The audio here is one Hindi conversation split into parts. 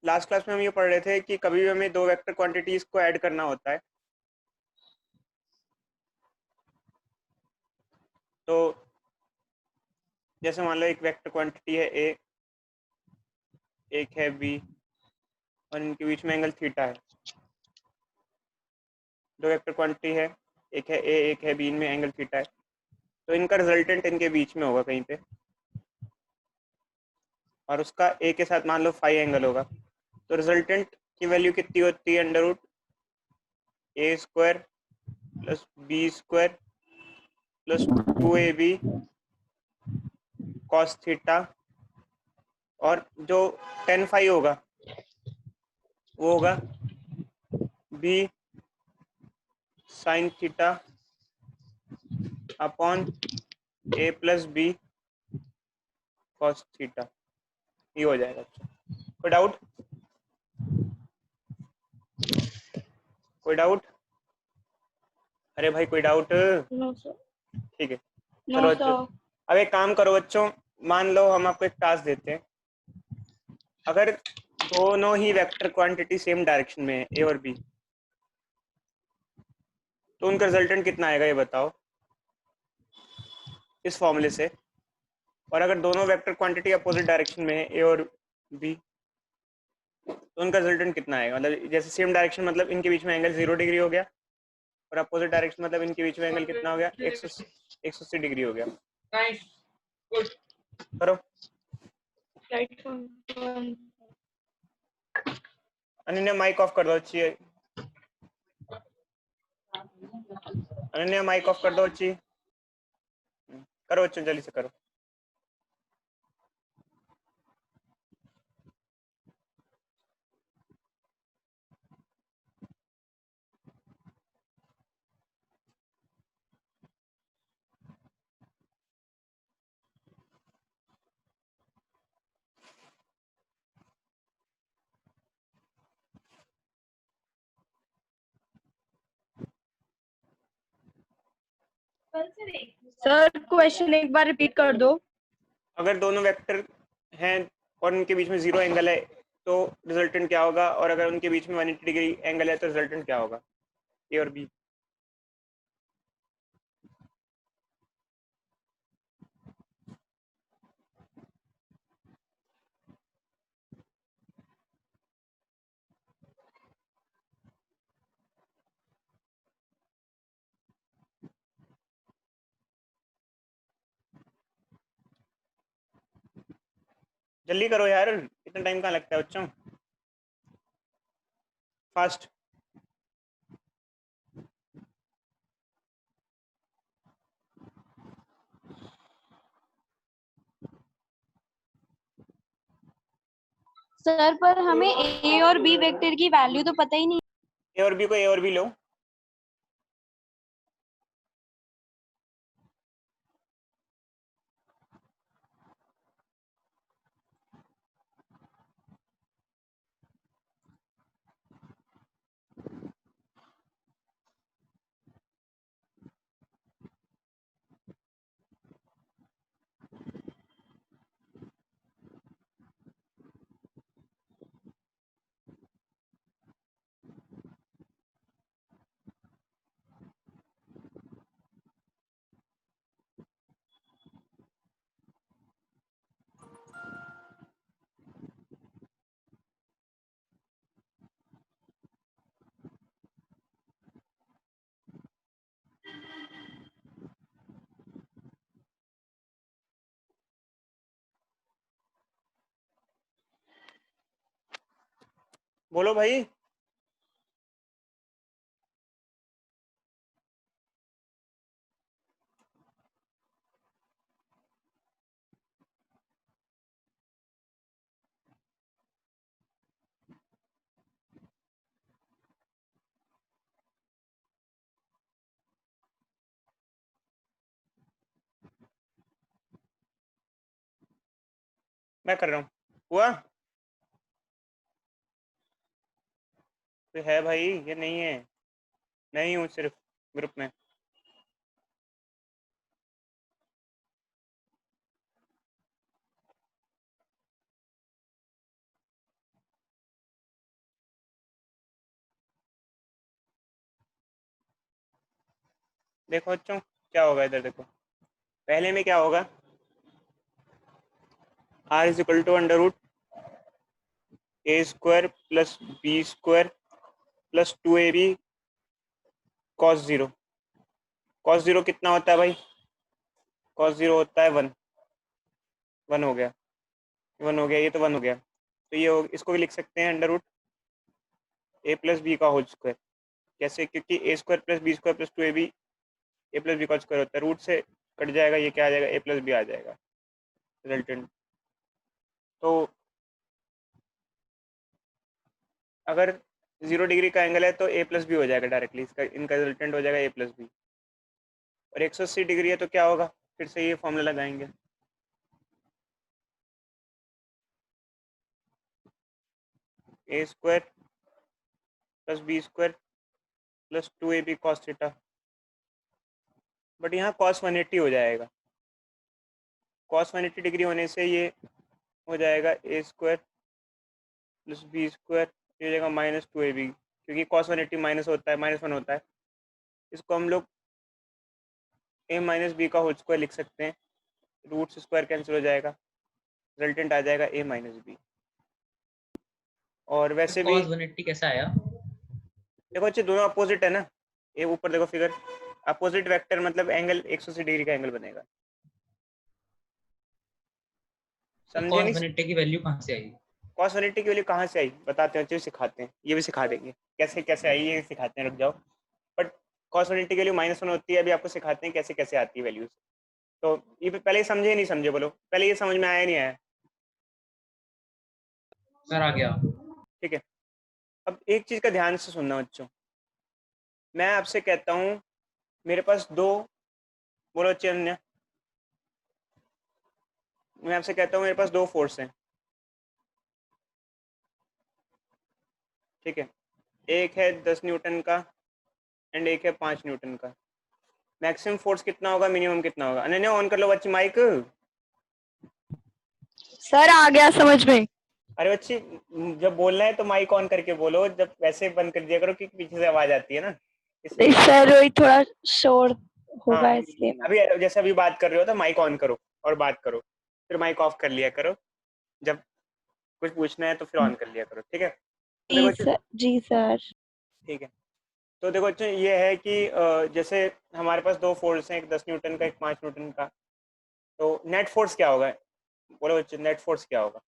लास्ट क्लास में हम ये पढ़ रहे थे कि कभी भी हमें दो वेक्टर क्वांटिटीज को ऐड करना होता है तो जैसे मान लो एक वेक्टर क्वांटिटी है ए, एक है बी और इनके बीच में एंगल थीटा है। दो वेक्टर क्वांटिटी है, एक है ए एक है बी, इनमें एंगल थीटा है, तो इनका रिजल्टेंट इनके बीच में होगा कहीं पे, और उसका ए के साथ मान लो फाई एंगल होगा। तो रिजल्टेंट की वैल्यू कितनी होती है? Under root A square plus B square plus 2ab cos theta, और जो टेन फाई होगा वो होगा B sine theta upon A plus B cos theta. ये हो जाएगा। अच्छा, कोई डाउट? कोई डाउट? अरे भाई कोई डाउट? No sir. ठीक है, नो चलो अच्छा। सर। अब एक काम करो बच्चों, मान लो हम आपको एक टास्क देते हैं। अगर दोनों ही वेक्टर क्वांटिटी सेम डायरेक्शन में है, ए और बी, तो उनका रिजल्टेंट कितना आएगा ये बताओ इस फॉर्मूले से। और अगर दोनों वेक्टर क्वांटिटी अपोजिट डायरेक्शन में है, ए और बी, तो उनका रिजल्टेंट कितना आएगा? मतलब जैसे सेम डायरेक्शन मतलब इनके बीच में एंगल 0 डिग्री हो गया, और अपोजिट डायरेक्शन मतलब इनके बीच में एंगल कितना हो गया? 180 डिग्री हो गया। करो। अनन्या माइक ऑफ कर दो अच्छी। अनन्या माइक ऑफ कर दो अच्छी। करो बच्चों जल्दी से करो। सर क्वेश्चन एक बार रिपीट कर दो। अगर दोनों वेक्टर हैं और उनके बीच में 0 एंगल है तो रिजल्टेंट क्या होगा? और अगर उनके बीच में 180 डिग्री एंगल है तो रिजल्टेंट क्या होगा? ए और बी। जल्दी करो यार, इतना टाइम कहाँ लगता है बच्चों? फास्ट। सर पर हमें ए और बी वेक्टर की वैल्यू तो पता ही नहीं। ए और बी को ए और बी लो। बोलो भाई। मैं कर रहा हूँ। हुआ? तो है भाई, ये नहीं है। नहीं हूँ सिर्फ ग्रुप में। देखो बच्चों क्या होगा इधर, देखो पहले में क्या होगा, r is equal to under root A square plus B square plus 2ab cos zero. Cos zero कितना होता है भाई, कॉस जीरो होता है 1। 1 हो गया, 1 हो गया, ये तो 1 हो गया, तो ये इसको भी लिख सकते हैं under root A plus B का होल स्क्वायर। कैसे, क्योंकि A square plus B square plus 2ab A plus B का स्क्वायर होता है, रूट से कट जाएगा, ये क्या आ जाएगा, ए प्लस बी आ जाएगा रिजल्टेंट। तो अगर 0 डिग्री का एंगल है तो ए प्लस बी हो जाएगा डायरेक्टली, इसका इनका रिजल्टेंट हो जाएगा ए प्लस बी। और 180 डिग्री है तो क्या होगा, फिर से ये फॉर्मूला लगाएंगे, A square plus B square plus 2ab cos theta. But यहाँ कॉस 180 हो जाएगा, कॉस 180 डिग्री होने से ये हो जाएगा ए स्क्वायर प्लस बी स्क्वायर, ये हो जाएगा माइनस 2ab, क्योंकि कॉस 180 माइनस होता है, -1 होता है, इसको हम लोग ए माइनस बी का होल स्क्वायर लिख सकते हैं, रूट स्क्वायर कैंसिल हो जाएगा, रिजल्टेंट आ जाएगा ए माइनस बी। और वैसे भी cos 180 कैसा आया? देखो अच्छे दोनों अपोजिट है ना, ये ऊपर देखो फिगर, अपोजिट वेक्टर मतलब एंगल 180 डिग्री का एंगल बनेगा, तो समझे cos नहीं। 180 की वैल्यू कहाँ से आई? कॉस 180 की वैल्यू कहाँ से आई बताते हैं, अच्छे सिखाते हैं, ये भी सिखा देंगे कैसे कैसे आई, ये सिखाते हैं, रुक जाओ। बट कॉस 180 की वैल्यू -1 होती है, अभी आपको सिखाते हैं कैसे कैसे आती है वैल्यूज। तो ये पहले ही समझे नहीं समझे, बोलो पहले ये समझ में आया नहीं आया। सर आ गया। ठीक है, अब एक चीज़ का ध्यान से सुनना बच्चों, मैं आपसे कहता हूँ मेरे पास दो, बोलो बच्चे अन्य, मैं आपसे कहता हूँ मेरे पास दो फोर्स हैं, ठीक है, एक है 10 न्यूटन का एंड एक है 5 न्यूटन का। मैक्सिमम फोर्स कितना होगा, मिनिमम कितना होगा, अनन्या ऑन कर लो बच्चे माइक। सर आ गया समझ में। अरे बच्ची, जब बोलना है तो माइक ऑन करके बोलो, जब वैसे बंद कर दिया करो कि पीछे से आवाज आती है ना, इसलिए। सर वही थोड़ा शोर हाँ, होगा इसलिए मैं। अभी जैसे अभी बात कर रहे हो तो माइक ऑन करो और बात करो, फिर माइक ऑफ कर लिया करो, जब कुछ पूछना है तो फिर ऑन कर लिया करो, ठीक है। तो देखो जी बच्चों, सर, जी सर। ठीक है, तो देखो बच्चों ये है कि जैसे हमारे पास दो फोर्स हैं, एक 10 न्यूटन का, एक 5 न्यूटन का, तो नेट फोर्स क्या होगा, बोलो बच्चे नेट फोर्स क्या होगा,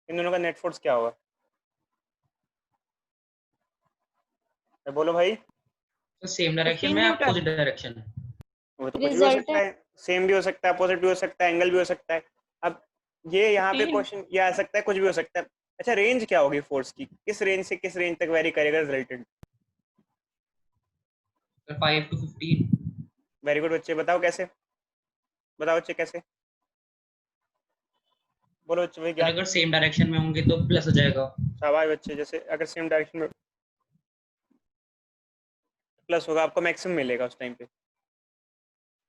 इन दोनों का नेट फोर्स क्या होगा, बोलो भाई। तो सेम डायरेक्शन 15 में न्यूटन, अपोजिट डायरेक्शन? वो तो कुछ भी हो सकता रिजल्टेंट है, सेम भी हो सकता है, अपोजिट भी हो सकता है, एंगल भी हो सकता है। अब ये यहाँ पे क्वेश्चन ये आ सकता है, कुछ भी हो सकता है। अच्छा, रेंज क्या होगी फोर्स की, किस रेंज से किस रेंज तक वेरी करेगा रिजल्टेंट। 5 to 15। वेरी गुड बच्चे, बताओ कैसे, बताओ बच्चे कैसे, बोलो बच्चे भाई सर ज्ञान। अगर सेम डायरेक्शन में होंगे तो प्लस हो जाएगा। शाबाश बच्चे, जैसे अगर सेम डायरेक्शन में प्लस होगा, आपको मैक्सिमम मिलेगा उस टाइम पे,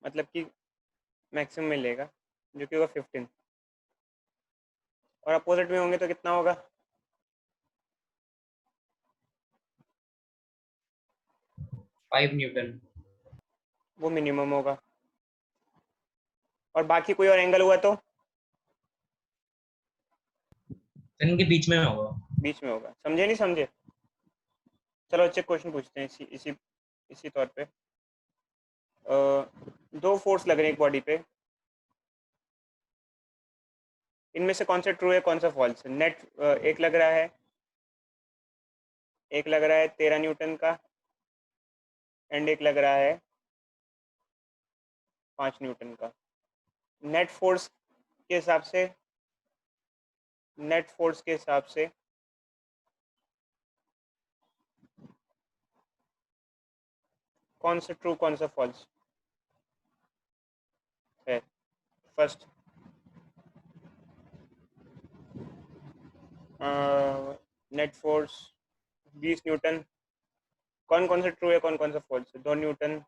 मतलब कि मैक्सिमम मिलेगा जो कि होगा 15, और अपोजिट में होंगे तो कितना होगा, 5 न्यूटन। वो मिनिमम होगा। और बाकी कोई और एंगल हुआ तो इनके बीच में होगा। बीच में होगा, समझे नहीं समझे। चलो अच्छे क्वेश्चन पूछते हैं इसी इसी इसी तौर पे। दो फोर्स लग रहे हैं एक बॉडी पे, इनमें से कौन सा ट्रू है कौन सा फॉल्स है। नेट एक लग रहा है, एक लग रहा है 13 न्यूटन का एंड एक लग रहा है 5 न्यूटन का। नेट फोर्स के हिसाब से, नेट फोर्स के हिसाब से कौन सा ट्रू कौन सा फॉल्स है। फर्स्ट नेट फोर्स 20 न्यूटन, कौन कौन सा ट्रू है कौन कौन सा फॉल्स है। 2 न्यूटन,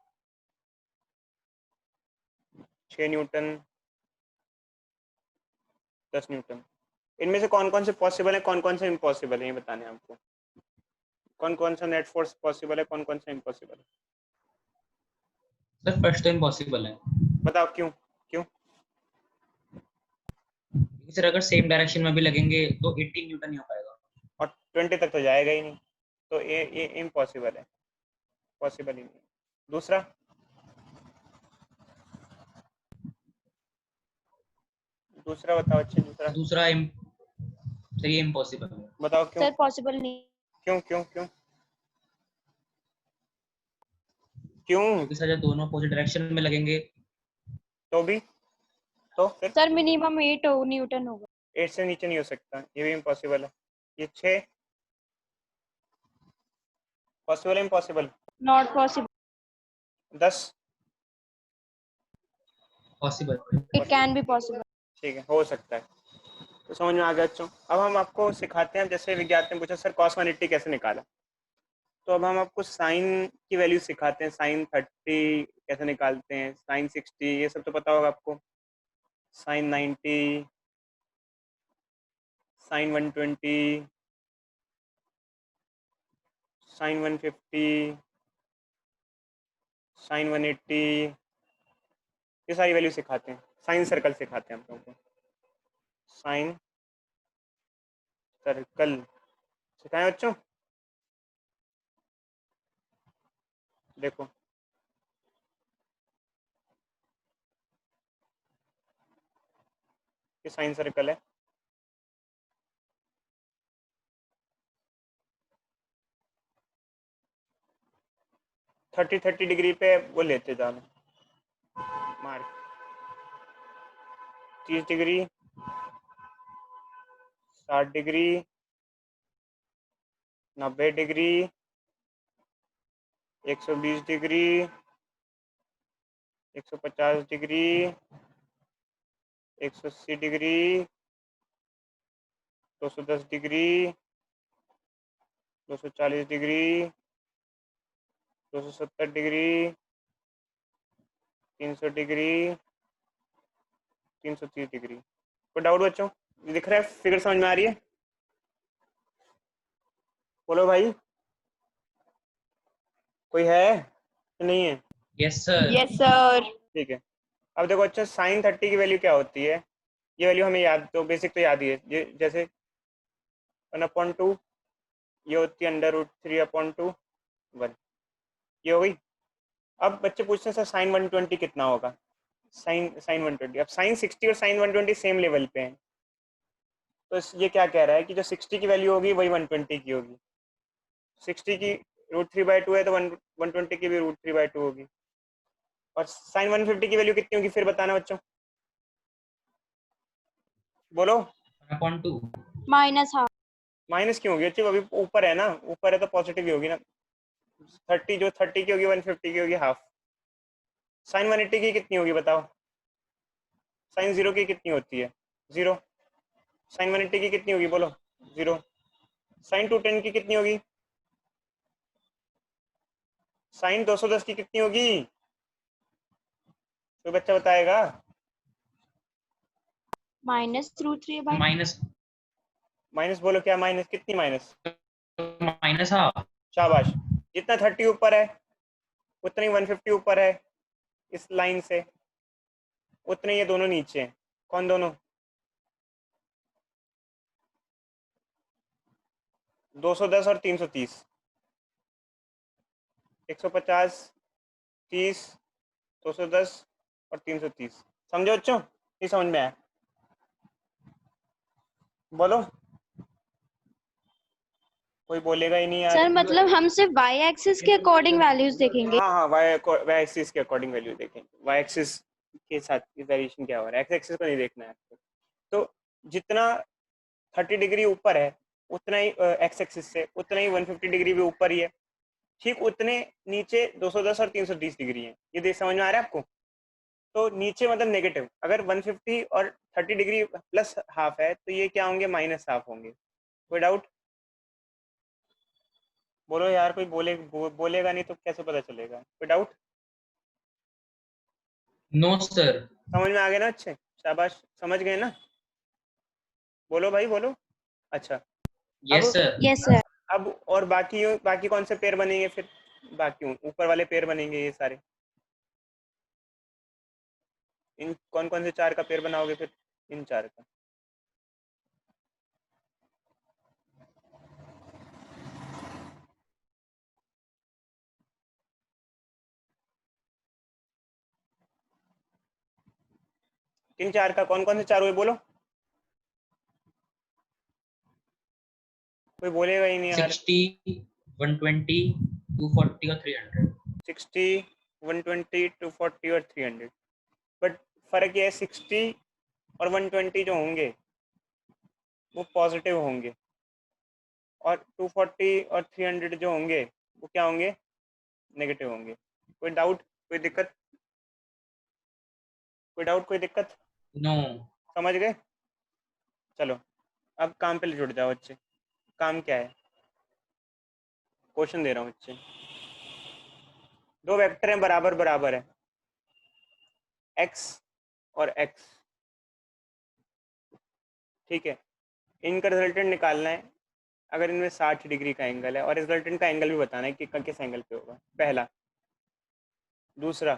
6 न्यूटन, 10 न्यूटन। इनमें से कौन कौन से पॉसिबल है कौन कौन से इम्पॉसिबल है, ये बताने हैं आपको। कौन कौन सा नेट फोर्स पॉसिबल है कौन कौन सा इम्पॉसिबल है। सर फर्स्ट तो इम्पॉसिबल है, बताओ क्यों? क्यों? क्योंकि सर अगर सेम डायरेक्शन में भी लगेंगे तो 18 न्यूटन ही हो पाएगा। और 20 तक तो जाएगा ही नहीं, तो ये इम्पॉसिबल है, पॉसिबल ही नहीं। दूसरा बताओ अच्छे, दूसरा दूसरा सर ये इम्पॉसिबल है। बताओ क्यों? सर पॉसिबल नहीं। क्यों क्यों क्यों क्यों? क्योंकि सर जब दोनों अपोजिट डायरेक्शन में लगेंगे तो भी, तो फिर सर मिनिमम 8 न्यूटन होगा। 8 से नीचे नहीं हो सकता, ये भी इम्पॉसिबल है। ये 6 पॉसिबल है, impossible? Not possible. 10 possible. It can be possible. ठीक है, हो सकता है। तो समझ में आ गया बच्चों। अब हम आपको सिखाते हैं, जैसे विज्ञान ने पूछा सर cos 180 कैसे निकाला, तो अब हम आपको साइन की वैल्यू सिखाते हैं। sin 30 कैसे निकालते हैं, sin 60 ये सब तो पता होगा आपको, sin 90, sin 120, sin 150, sin 180, ये सारी वैल्यू सिखाते हैं। साइन सर्कल सिखाते हैं हम लोगों को, साइन सर्कल सिखाएं बच्चों। देखो ये साइन सर्कल है, 30 डिग्री पे वो लेते जाना mark, 30 degree, 60 degree, 90 degree, 120 degree, 150 degree, 180 degree, 210 degree, 240 degree, 270 degree, 300 degree, 330 degree. कोई डाउट बच्चों? दिख रहा है फिगर, समझ में आ रही है? बोलो भाई, कोई है कि नहीं है? Yes sir. Yes sir. ठीक है। अब देखो अच्छा, साइन 30 की वैल्यू क्या होती है? ये वैल्यू हमें याद, तो बेसिक तो याद ही है, जैसे 1/2 ये होती है √3/2 1, ये हो गई। अब बच्चे पूछते हैं सर साइन 120 कितना होगा? साइन 120, अब साइन 60 और साइन 120 सेम लेवल पे हैं, तो ये क्या कह रहा है कि जो 60 की वैल्यू होगी वही 120 की होगी। 60 की √3/2 है, तो 120 की भी √3/2 होगी। और साइन 150 की वैल्यू कितनी होगी फिर बताना बच्चों, बोलो। 1/2। Minus half. माइनस क्यों होगी? अच्छी, अभी ऊपर है ना, ऊपर है तो पॉजिटिव ही होगी ना। 30 जो 30 की होगी 150 की होगी हाफ। साइन 180 की कितनी होगी बताओ? साइन 0 की कितनी होती है? 0। साइन 180 की कितनी होगी बोलो? 0। साइन 210 की कितनी होगी? साइन 210 की कितनी होगी? कोई बच्चा बताएगा? -√3/2। माइनस माइनस बोलो, क्या माइनस, कितनी माइनस? Minus half. शाबाश। जितना 30 ऊपर है उतना ही 150 ऊपर है इस लाइन से, उतने ये दोनों नीचे हैं। कौन दोनों? 210 और 330, 150, 30, 210 और 330। समझो बच्चों? नहीं समझ में आया? बोलो, कोई बोलेगा ही नहीं यार। सर मतलब हम सिर्फ वाई एक्सिस के अकॉर्डिंग वैल्यूज देखेंगे। हाँ हाँ, वाई एक्सिस के अकॉर्डिंग वैल्यू देखेंगे, वाई एक्सिस के साथ वेरिएशन क्या हो रहा है, एक्स एक्सिस को नहीं देखना है आपको। तो जितना 30 डिग्री ऊपर है उतना ही एक्स एक्सिस से, उतना ही 150 डिग्री भी ऊपर ही है, ठीक उतने नीचे 210 और 330 डिग्री है। ये देख समझ में आ रहा है आपको? तो नीचे मतलब नेगेटिव, अगर 150 और 30 डिग्री प्लस हाफ है तो ये क्या होंगे? माइनस हाफ होंगे। कोई डाउट? बोलो यार, कोई बोलेगा नहीं तो कैसे पता चलेगा? कोई डाउट? No sir. समझ में आ गया ना? अच्छे, शाबाश, समझ गए ना? बोलो भाई बोलो। अच्छा, अब यस सर। Yes sir. अब और बाकी कौन से पेयर बनेंगे फिर? बाकी ऊपर वाले पेयर बनेंगे ये सारे। इन कौन कौन से 4 का पेयर बनाओगे फिर? इन 4 का। किन 4 का? कौन कौन से 4 हुए बोलो? कोई बोलेगा ही नहीं यार। 60, 120, 240 और 300। 60, 120, 240 और 300। बट फर्क ये है, 60 और 120 जो होंगे वो पॉजिटिव होंगे, और 240 और 300 जो होंगे वो क्या होंगे? नेगेटिव होंगे। कोई डाउट, कोई दिक्कत? कोई डाउट, कोई दिक्कत? नो। समझ गए? चलो अब काम पे जुड़ जाओ बच्चे। काम क्या है? क्वेश्चन दे रहा हूँ बच्चे। दो वेक्टर हैं, बराबर बराबर है, x और x, ठीक है। इनका रिजल्टेंट निकालना है। अगर इनमें 60 डिग्री का एंगल है, और रिजल्टेंट का एंगल भी बताना है कि किस एंगल पे होगा, पहला। दूसरा,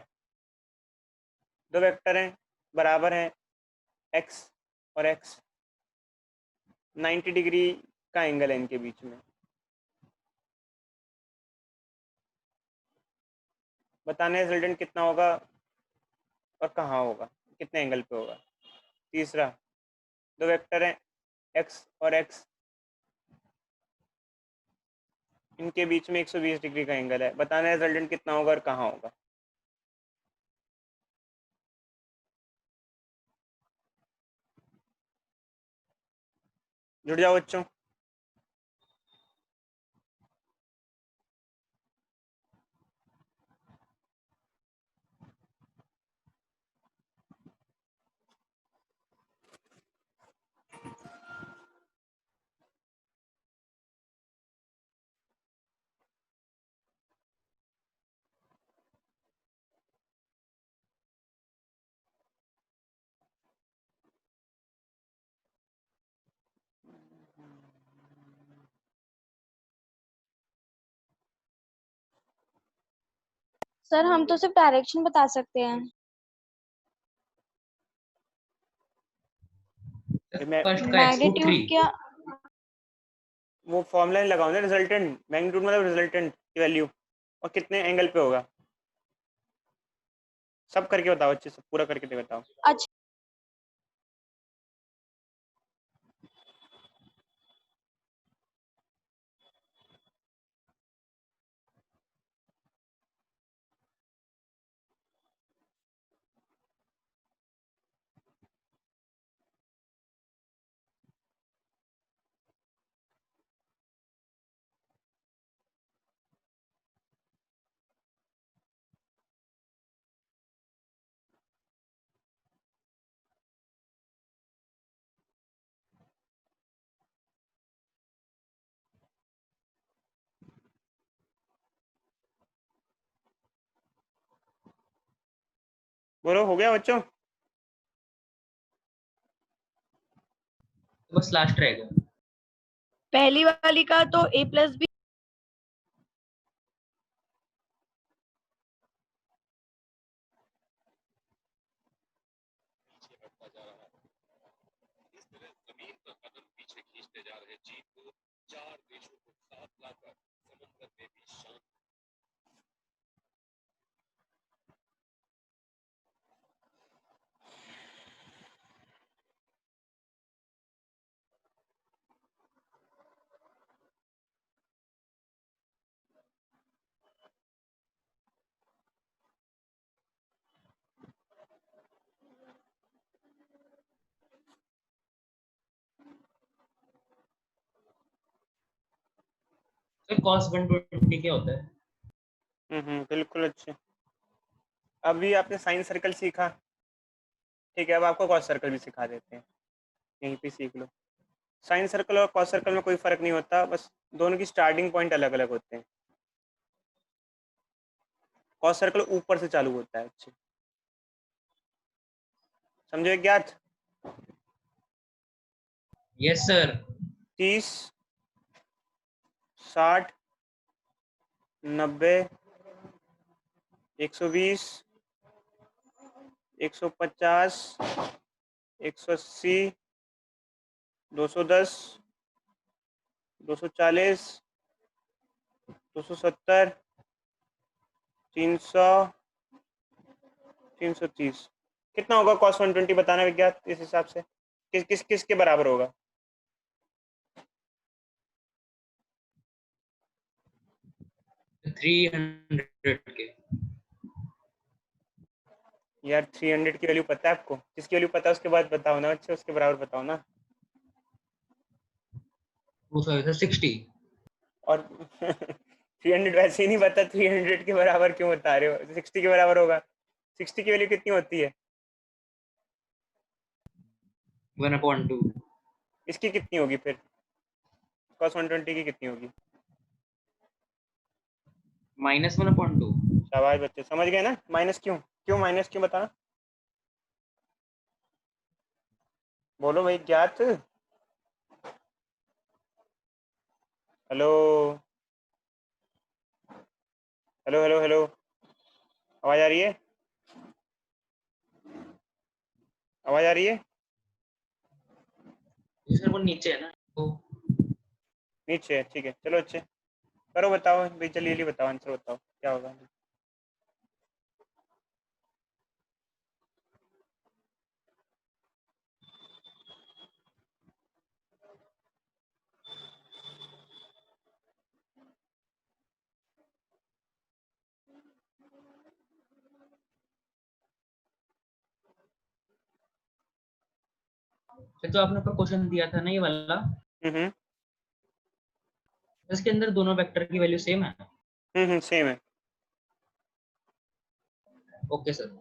दो वेक्टर हैं, बराबर हैं, x और x, 90 डिग्री का एंगल है इनके बीच में। बताना है रिजल्टेंट कितना होगा और कहाँ होगा, कितने एंगल पे होगा। तीसरा, दो वेक्टर हैं x और x, इनके बीच में 120 डिग्री का एंगल है। बताना है रिजल्टेंट कितना होगा और कहाँ होगा। जुड़ जाओ बच्चों। सर हम तो सिर्फ डायरेक्शन बता सकते हैं। मैं फर्स्ट का x रूट मैग्नीट्यूड 3। क्या? वो फॉर्मूला नहीं लगाऊंगा, रिजल्टेंट, मैग्नीट्यूड मतलब रिजल्टेंट की वैल्यू, और कितने एंगल पे होगा। सब करके बताओ अच्छे से, पूरा करके दे बताओ। अच्छा, बोलो, हो गया बच्चों? तो बस लास्ट रहेगा। पहली वाली का तो a प्लस बी। तो cos 120 क्या होता है? बिल्कुल अच्छे। अभी आपने साइन सर्कल सीखा, ठीक है, अब आपको कॉस सर्कल भी सिखा देते हैं, यहीं पे सीख लो। साइन सर्कल और कॉस सर्कल में कोई फर्क नहीं होता, बस दोनों की स्टार्टिंग पॉइंट अलग अलग होते हैं। कॉस सर्कल ऊपर से चालू होता है, अच्छे समझो। ज्ञात? Yes sir. 30, 60, 90, 120, 150, 180, 210, 240, 270, 300, 330। कितना होगा cos 120 बताना विज्ञात इस हिसाब से किस के बराबर होगा? के। यार 300 की वैल्यू पता है आपको? जिसकी वैल्यू पता है उसके बाद बताओ ना, अच्छे उसके बराबर बताओ ना। वो सर 60। और 300 वैसे ही नहीं पता, 300 के बराबर क्यों बता रहे हो? 60 के बराबर होगा। 60 की वैल्यू कितनी होती है? 1/2। इसकी कितनी होगी फिर? cos 120 की कितनी होगी? -1/2। शाबाश बच्चे, समझ गए ना? माइनस क्यों माइनस क्यों बताना? बोलो भाई ज्ञात। हेलो हेलो हेलो हेलो, आवाज आ रही है? आवाज आ रही है? सर वो नीचे है ना तो। नीचे है, ठीक है चलो अच्छे करो, बताओ भाई जल्दी जल्दी बताओ, आंसर बताओ क्या होगा। फिर जो आपने ऊपर क्वेश्चन दिया था ना ये वाला, इसके अंदर दोनों वेक्टर की वैल्यू सेम है। सेम है। Okay sir.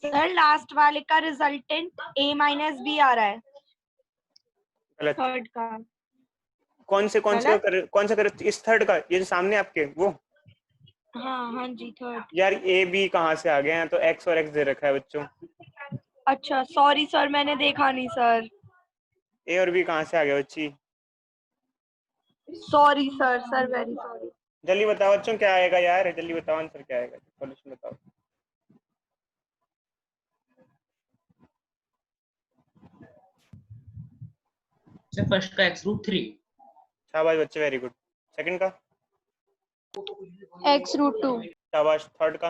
सर लास्ट वाले का रिजल्टेंट A-B आ रहा है, गलत। थर्ड का। कौन से गलत? कौन सा करे? इस थर्ड का, ये जो सामने आपके वो। हाँ हाँ जी, थर्ड। यार ए बी कहाँ से आ गए हैं? तो एक्स और एक्स दे रखा है बच्चों। अच्छा सॉरी सर, मैंने देखा नहीं सर। ए और बी कहाँ से आ गया बच्ची? Sorry sir, sir very sorry. जल्दी बताओ बच्चों क्या आएगा यार, जल्दी बताओ आंसर क्या आएगा, सॉल्यूशन बताओ। सर फर्स्ट का x√3। शाबाश बच्चे, वेरी गुड। सेकंड का? x√2। शाबाश। थर्ड का?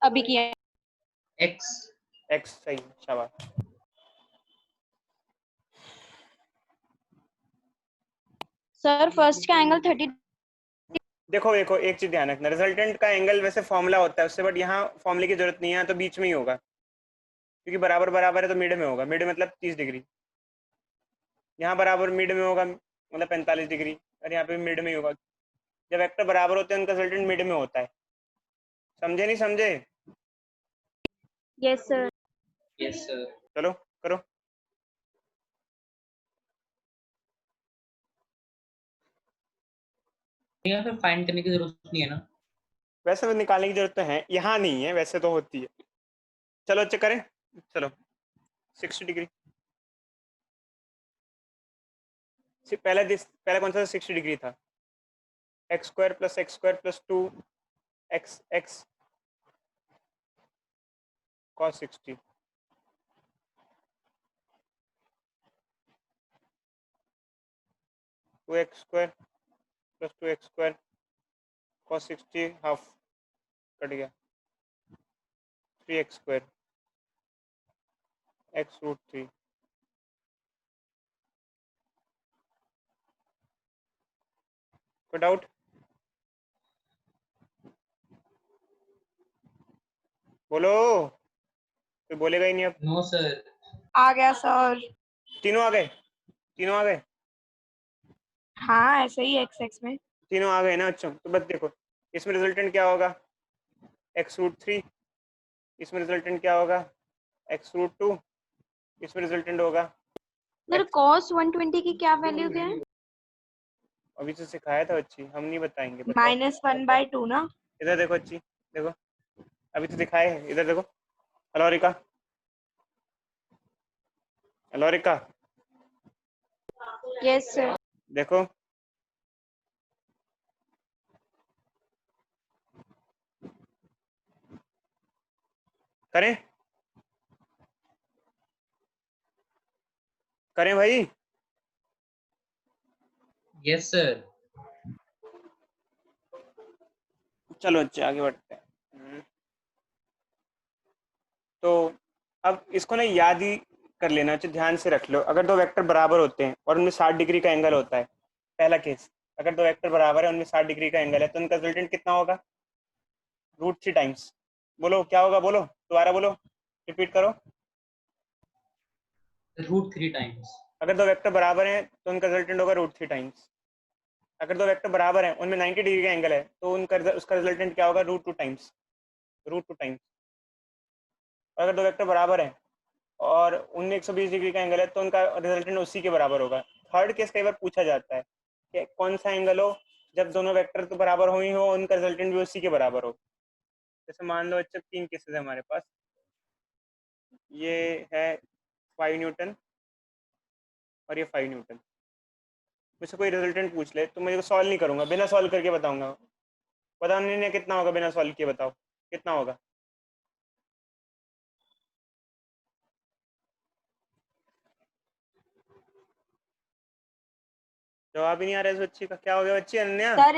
अभी किया। x। एक्स, सही, शाबाश। सर फर्स्ट का एंगल 30। देखो देखो एक चीज ध्यान रखना, रिजल्टेंट का एंगल वैसे फॉर्मूला होता है उससे, बट यहाँ फॉर्मूले की जरूरत नहीं है, तो बीच में ही होगा क्योंकि बराबर बराबर है तो मिड में होगा। मिड मतलब 30 डिग्री। यहाँ बराबर मिड में होगा मतलब 45 डिग्री, और यहाँ पे मिड में ही होगा। जब वेक्टर बराबर होते हैं उनका रिजल्टेंट मिड में होता है। समझे नहीं समझे? Yes sir. Yes sir. चलो करो। यहाँ फिर फाइंड करने की जरूरत नहीं है ना। वैसे तो निकालने की जरूरत तो है, यहाँ नहीं है, वैसे तो होती है। चलो अच्छा करें, चलो 60 डिग्री। पहले कौन सा 60 डिग्री था? x² + x² + 2x cos 60। 2x² + 2x² cos 60 half cut गया। 3x² x√3। कोई डाउट? बोलो, कोई बोलेगा ही नहीं अब। No sir. आ गया सर। तीनों आ गए, तीनों आ गए। हाँ ऐसे ही एक्स एक्स में। तीनों आ गए ना बच्चों। तो बस देखो इसमें रिजल्टेंट क्या होगा, x√3, इसमें रिजल्टेंट क्या होगा, x√2, इसमें रिजल्टेंट होगा सर cos 120 की क्या वैल्यू क्या है? अभी तो सिखाया था बच्ची, हम नहीं बताएंगे। बताओ -1/2 ना। इधर देखो बच्ची, देखो अभी तो दिखाए है, इधर देखो। अलोरिका, अलोरिका यस सर। देखो करें, करें भाई। Yes sir. चलो अच्छे आगे बढ़ते हैं। तो अब इसको ना याद ही कर लेना चाहिए, ध्यान से रख लो। अगर दो वेक्टर बराबर होते हैं और उनमें 60 डिग्री का एंगल होता है, पहला केस, अगर दो वेक्टर बराबर है उनमें 60 डिग्री का एंगल है, तो उनका रिजल्टेंट कितना होगा, √3 टाइम्स। बोलो क्या होगा, बोलो दोबारा बोलो, रिपीट करो। √3 टाइम्स। अगर दो वेक्टर बराबर हैं तो उनका रिजल्टेंट होगा √3 टाइम्स। अगर दो वेक्टर बराबर हैं उनमें 90 डिग्री का एंगल है तो उनका उसका रिजल्टेंट क्या होगा, √2 टाइम्स, √2 टाइम्स। अगर दो वेक्टर बराबर हैं और उनमें 120 डिग्री का एंगल है तो उनका रिजल्टेंट उसी के बराबर होगा। थर्ड केस कई बार पूछा जाता है कि कौन सा एंगल हो जब दोनों वेक्टर तो बराबर हो ही हो, उनका रिजल्टेंट भी उसी के बराबर हो। जैसे मान लो अच्छा 3 केसेस है हमारे पास, ये है 5 न्यूटन और ये 5 न्यूटन। मुझसे कोई रिजल्टेंट पूछ ले तो मैं इसको सॉल्व नहीं करूंगा, बिना सॉल्व करके बताऊंगा। पता नहीं कितना होगा बिना सॉल्व किए, बताओ कितना होगा। जवाब ही नहीं आ रहा है इस बच्ची का, क्या हो गया बच्ची अनन्या? सर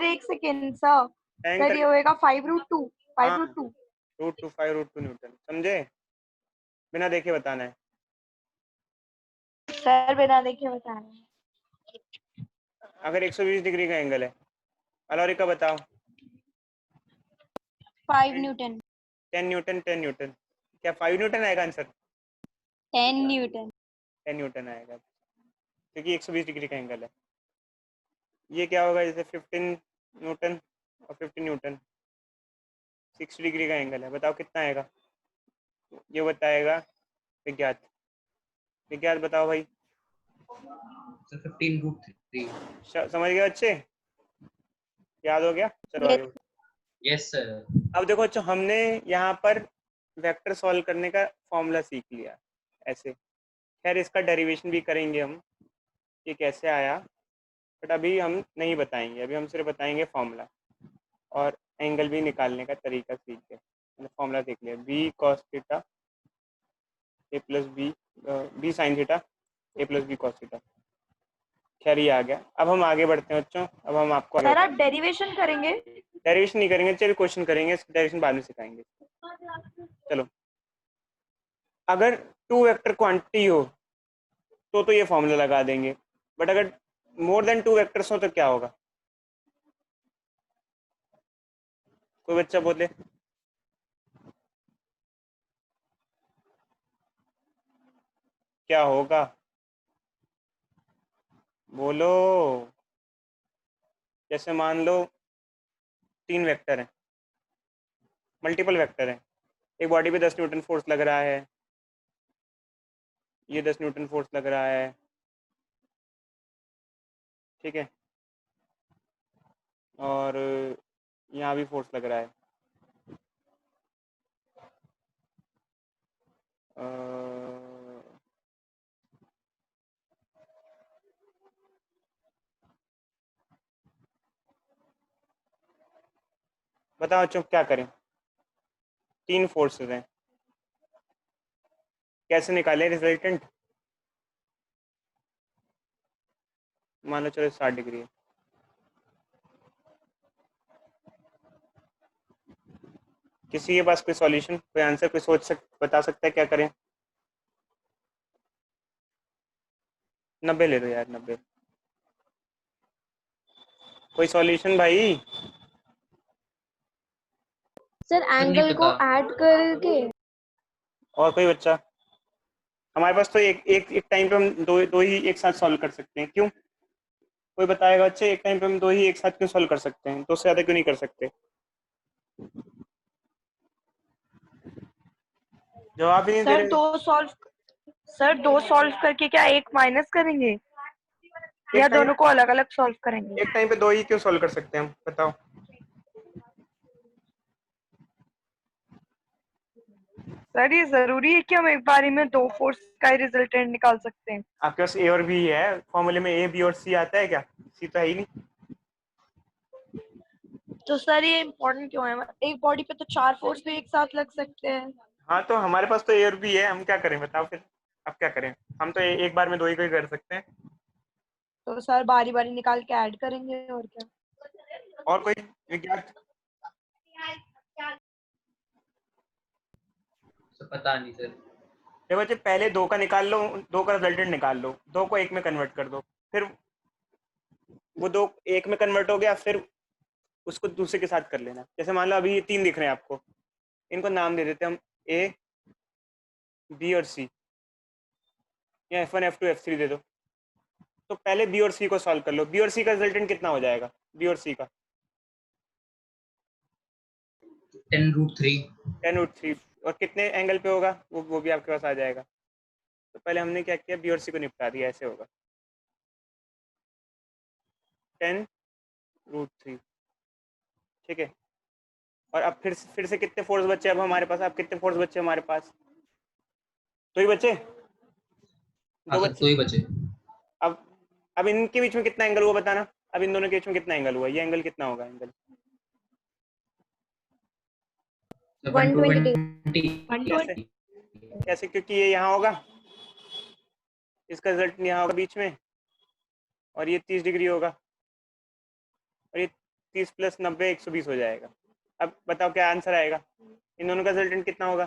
एक सेकेंड सर। हैंग सर कर, ये होएगा 5√2, हाँ 5√2। √2, 5√2 न्यूटन, समझे? बिना देखे बताना है। सर बिना देखे बता रहे हैं। अगर 120 डिग्री का एंगल है, अलोरिका बताओ। 5 न्यूटन। 10 न्यूटन, 10 न्यूटन, क्या 5 न्यूटन आएगा आंसर? 10 न्यूटन। 10 न्यूटन आएगा क्योंकि 120 डिग्री का एंगल है। ये क्या होगा, जैसे 15 न्यूटन और 15 न्यूटन, 60 डिग्री का एंगल है, बताओ कितना आएगा? ये बताएगा विज्ञात, विज्ञात बताओ भाई। सर 15√3। समझ गए अच्छे, याद हो गया? चलो आगे। Yes sir. अब देखो अच्छा, हमने यहाँ पर वेक्टर सॉल्व करने का फॉर्मूला सीख लिया ऐसे। खैर इसका डेरिवेशन भी करेंगे हम, ये कैसे आया, बट अभी हम नहीं बताएंगे, अभी हम सिर्फ बताएंगे फॉर्मूला और एंगल भी निकालने का तरीका सीख गए। मैंने फॉर्मूला देख लिया, बी कॉस थीटा ए प्लस बी साइन थीटा ए प्लस बी कॉस थीटा। खैर ये आ गया। अब हम आगे बढ़ते हैं बच्चों, अब हम आपको सर आप डेरिवेशन करेंगे? डेरिवेशन नहीं करेंगे, चलिए क्वेश्चन करेंगे, डेरिवेशन बाद में सिखाएंगे। चलो, अगर टू वेक्टर क्वांटिटी हो तो ये फॉर्मूला लगा देंगे, बट अगर मोर देन टू वेक्टर्स हो तो क्या होगा? कोई बच्चा बोले, क्या होगा, बोलो। जैसे मान लो 3 वेक्टर हैं, मल्टीपल वेक्टर हैं, एक बॉडी पे 10 न्यूटन फोर्स लग रहा है, ये 10 न्यूटन फोर्स लग रहा है, ठीक है, और यहाँ भी फोर्स लग रहा है। बताओ बच्चों क्या करें, 3 फोर्सेस हैं, कैसे निकालें रिजल्टेंट? मान लो चलो 60 डिग्री है, किसी के पास कोई सॉल्यूशन, कोई आंसर, कोई बता सकता है क्या करें? 90 ले लो यार, 90। कोई सॉल्यूशन भाई? सर नहीं एंगल को पता। ऐड करके। और कोई बच्चा? हमारे पास तो एक एक एक टाइम पे हम दो ही एक साथ सॉल्व कर सकते हैं, क्यों? कोई बताएगा बच्चे एक टाइम पे हम दो ही एक साथ क्यों सॉल्व कर सकते हैं, दो से ज्यादा क्यों नहीं कर सकते? जवाब ही नहीं दे सर रहे। दो सॉल्व करके क्या एक माइनस करेंगे एक या टाइम दोनों को अलग अलग सॉल्व करेंगे? एक टाइम पे दो ही क्यों सॉल्व कर सकते हैं हम, बताओ? सर ये जरूरी है कि हम एक बारी में दो फोर्स का रिजल्टेंट निकाल सकते हैं? आपके पास ए और बी है, फॉर्मूले में ए बी और सी आता है क्या? सी तो है ही नहीं। तो सर ये इम्पोर्टेंट क्यों है? एक बॉडी पे तो चार फोर्स भी एक साथ लग सकते हैं। हाँ तो हमारे पास तो ए और बी है, हम क्या करें बताओ फिर? अब क्या करें? हम तो एक बार में दो ही को ही कर सकते हैं। तो सर बारी बारी निकाल के ऐड करेंगे और क्या? और कोई विज्ञान? तो पता नहीं सर। देखो बच्चे, पहले दो का निकाल लो, दो का रिजल्टेंट निकाल लो, दो को एक में कन्वर्ट कर दो, फिर वो दो एक में कन्वर्ट हो गया, फिर उसको दूसरे के साथ कर लेना। जैसे मान लो अभी ये तीन दिख रहे हैं आपको, इनको नाम दे देते हैं हम, ए बी और सी, या F1 F2 F3 दे दो। तो पहले बी और सी को सॉल्व कर लो। बी और सी का रिजल्टेंट कितना हो जाएगा? बी और सी का 10√3। 10√3। और कितने एंगल पे होगा वो भी आपके पास आ जाएगा। तो पहले हमने क्या किया, बी और सी को निपटा दिया, ऐसे होगा 10√3। ठीक है। और अब फिर से कितने फोर्स बचे अब हमारे पास? अब कितने फोर्स बचे हमारे पास? दो ही बचे, हाँ दो सर, 2 बच्चे। ही बचे। अब अब इनके बीच में कितना एंगल हुआ बताना। अब इन दोनों के बीच में कितना एंगल हुआ? ये एंगल कितना होगा? एंगल 120। कैसे? कैसे? क्योंकि ये यहाँ होगा, इसका रिजल्ट यहाँ होगा बीच में, और ये 30 डिग्री होगा, और ये 30 प्लस 90 120 हो जाएगा। अब बताओ क्या आंसर आएगा? इन दोनों का रिजल्टेंट कितना होगा?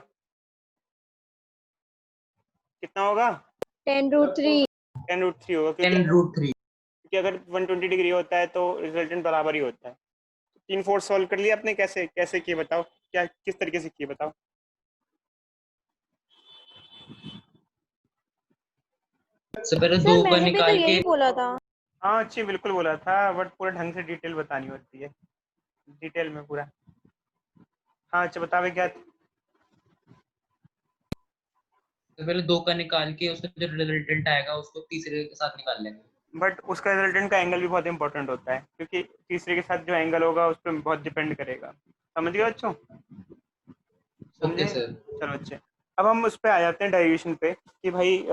कितना होगा? 10√3। 10√3 होगा, क्योंकि 10√3। अगर 120 डिग्री होता है तो रिजल्टेंट बराबर ही होता है। तीन फोर्स सॉल्व कर लिया आपने, कैसे कैसे किए बताओ? क्या किस तरीके से किए बताओ? सर पहले सर 2 का मैंने भी तो निकाल के। यही बोला था। हाँ अच्छी बिल्कुल बोला था, बट पूरा ढंग से डिटेल बतानी होती है, डिटेल में पूरा। हाँ अच्छा बतावे क्या? तो पहले 2 का निकाल के उसका जो रिजल्टेंट आएगा उसको तीसरे के साथ निकाल लेंगे। बट उसका रिजल्टेंट का एंगल भी बहुत इंपॉर्टेंट होता है, क्योंकि तीसरे के साथ जो एंगल होगा उस पर बहुत डिपेंड करेगा। समझ गए बच्चों? ओके समझे? सर। चलो अच्छे। अब हम उस पर आ जाते हैं डेरिवेशन पे, कि भाई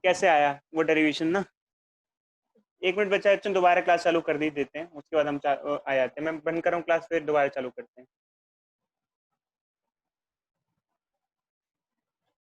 कैसे आया वो डेरिवेशन ना। एक मिनट बचा है, दोबारा क्लास चालू कर दी देते हैं, उसके बाद हम आ जाते हैं। मैं बंद कर रहा हूँ क्लास, फिर दोबारा चालू करते हैं।